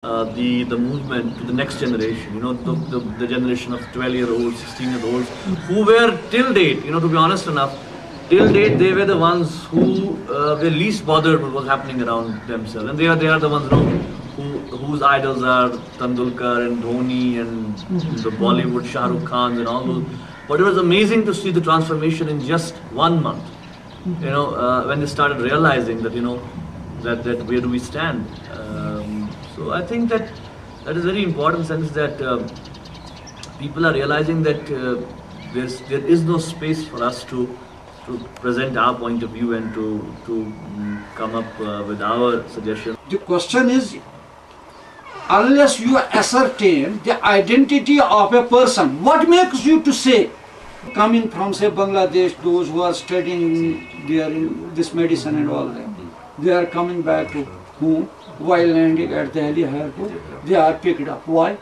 the movement to the next generation, the generation of 12-year-olds, 16-year-olds, who were till date, to be honest enough, till date they were the ones who were least bothered with what was happening around themselves, and they are the ones whose idols are Tendulkar and Dhoni and the Bollywood Shah Rukh Khans and all those. But it was amazing to see the transformation in just 1 month. When they started realizing that that where do we stand. So I think that is very important sense that people are realizing that there is no space for us to present our point of view and to come up with our suggestions. The question is, unless you ascertain the identity of a person, what makes you to say, coming from say Bangladesh, those who are studying there in this medicine and all that, they are coming back to home, while landing at Delhi airport, they are picked up. Why?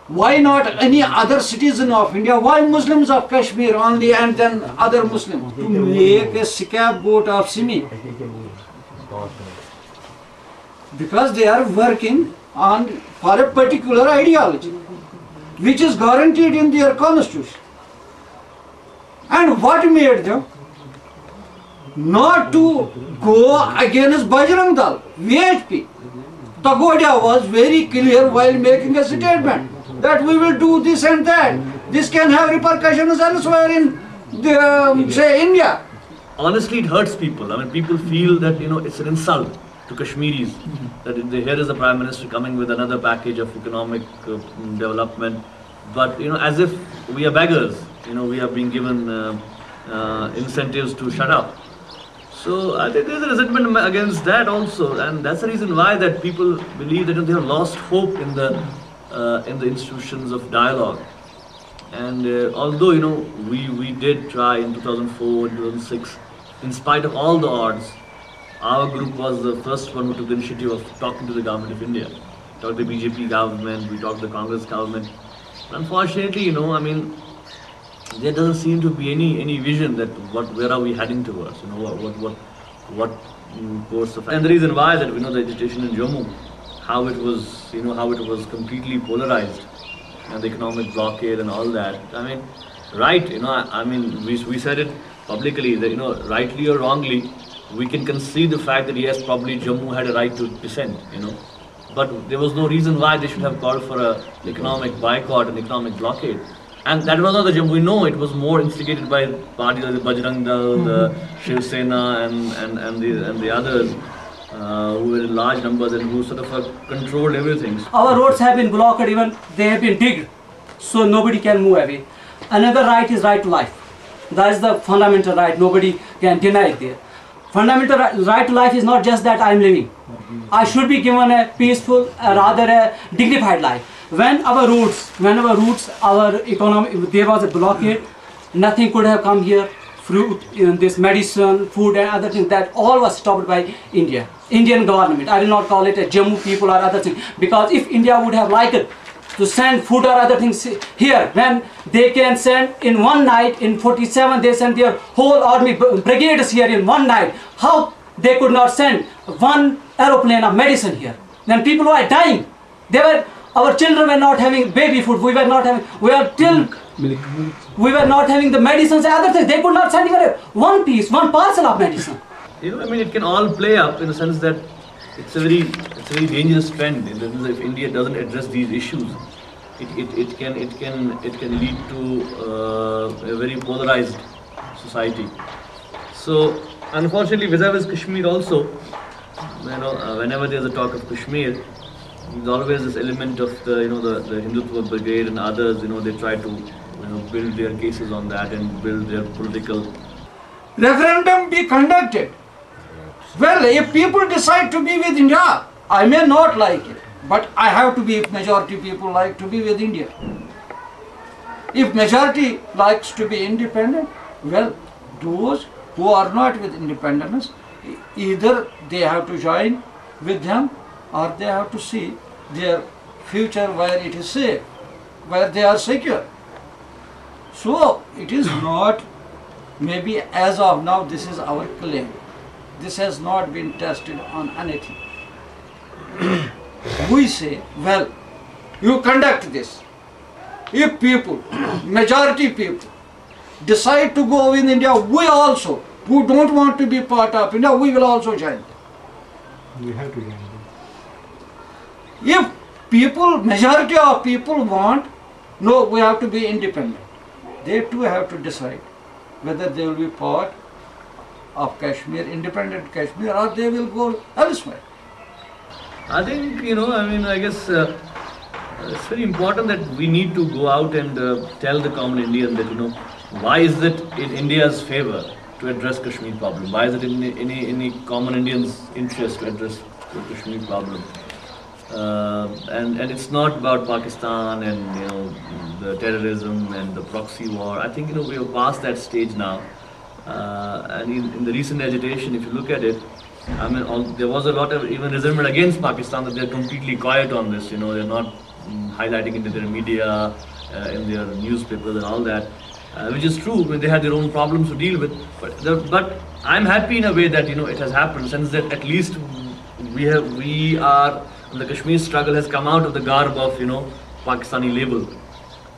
Why not any other citizen of India? Why Muslims of Kashmir only and then other Muslims? To make a scapegoat of Simi. Because they are working for a particular ideology, which is guaranteed in their constitution. And what made them not to go against Bajrang Dal, VHP? Tagodia was very clear while making a statement that we will do this and that. This can have repercussions elsewhere in say India. Honestly, it hurts people. I mean, people feel that it's an insult to Kashmiris that here is the Prime Minister coming with another package of economic development, but as if we are beggars. We are being given incentives to shut up. So I think there is a resentment against that also, and that's the reason why that people believe that they have lost hope in the institutions of dialogue. And although we did try in 2004 and 2006, in spite of all the odds, our group was the first one who took the initiative of talking to the government of India. We talked to the BJP government, we talked to the Congress government. Unfortunately, there doesn't seem to be any vision that where are we heading towards, what course of, and the reason why that the agitation in Jammu, how it was completely polarized, and the economic blockade and all that. I mean, right, we said it publicly that rightly or wrongly, we can concede the fact that yes, probably Jammu had a right to dissent, but there was no reason why they should have called for an economic boycott and economic blockade. And that was not the Jammu. We know it was more instigated by parties like the Bajrang Dal, the Shiv Sena, and the others who were in large numbers and who sort of controlled everything. Our roads have been blocked, even they have been digged, so nobody can move away. Another right is right to life. That is the fundamental right. Nobody can deny it there. Fundamental right to life is not just that I am living. I should be given a peaceful, rather a dignified life. When our roots, our economy, there was a blockade, nothing could have come here, fruit, this medicine, food and other things, that all was stopped by Indian government. I will not call it a Jammu people or other things, because if India would have liked to send food or other things here, when they can send in one night, in 47 they sent their whole army brigades here in one night, how they could not send one aeroplane of medicine here? Then people were dying. Our children were not having baby food. We were not having the medicines and other things. They could not send even one parcel of medicine. It can all play up in the sense that it's a very dangerous trend. In the sense that if India doesn't address these issues, it can lead to a very polarized society. So unfortunately, vis-a-vis Kashmir also, whenever there's a talk of Kashmir, there's always this element of the Hindutva brigade and others. They try to build their cases on that and build their political. Referendum be conducted. Well, if people decide to be with India, I may not like it, but I have to be, if majority people like to be with India. If majority likes to be independent, well, those who are not with independence, either they have to join with them, or they have to see their future where it is safe, where they are secure. So it is not, maybe as of now, this is our claim. This has not been tested on anything. we say, well, you conduct this. If people, majority people, decide to go in India, we also, who don't want to be part of India, we will also join them. We have to join them. If people, majority of people want, no, we have to be independent. They too have to decide whether they will be part of Kashmir, independent Kashmir, or they will go elsewhere. I think, I guess it's very important that we need to go out and tell the common Indian that, why is it in India's favor to address Kashmir problem? Why is it in any common Indian's interest to address the Kashmir problem? And it's not about Pakistan and, the terrorism and the proxy war. I think, we have passed that stage now. And in the recent agitation, if you look at it, there was a lot of even resentment against Pakistan that they're completely quiet on this. They're not highlighting it in their media, in their newspapers and all that, which is true. I mean, they had their own problems to deal with. But I'm happy in a way that it has happened, since that at least the Kashmir struggle has come out of the garb of Pakistani label.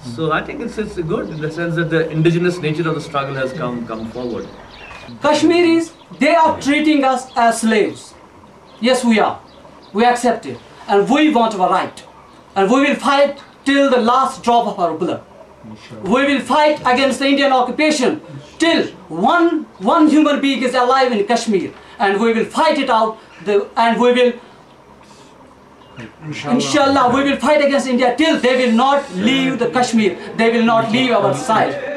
So I think it's good in the sense that the indigenous nature of the struggle has come forward. Kashmiris, they are treating us as slaves. Yes, we are. We accept it. And we want our right. And we will fight till the last drop of our blood. We will fight against the Indian occupation till one human being is alive in Kashmir. And we will fight it out. And we will, inshallah, we will fight against India till they will not leave the Kashmir. They will not leave our side.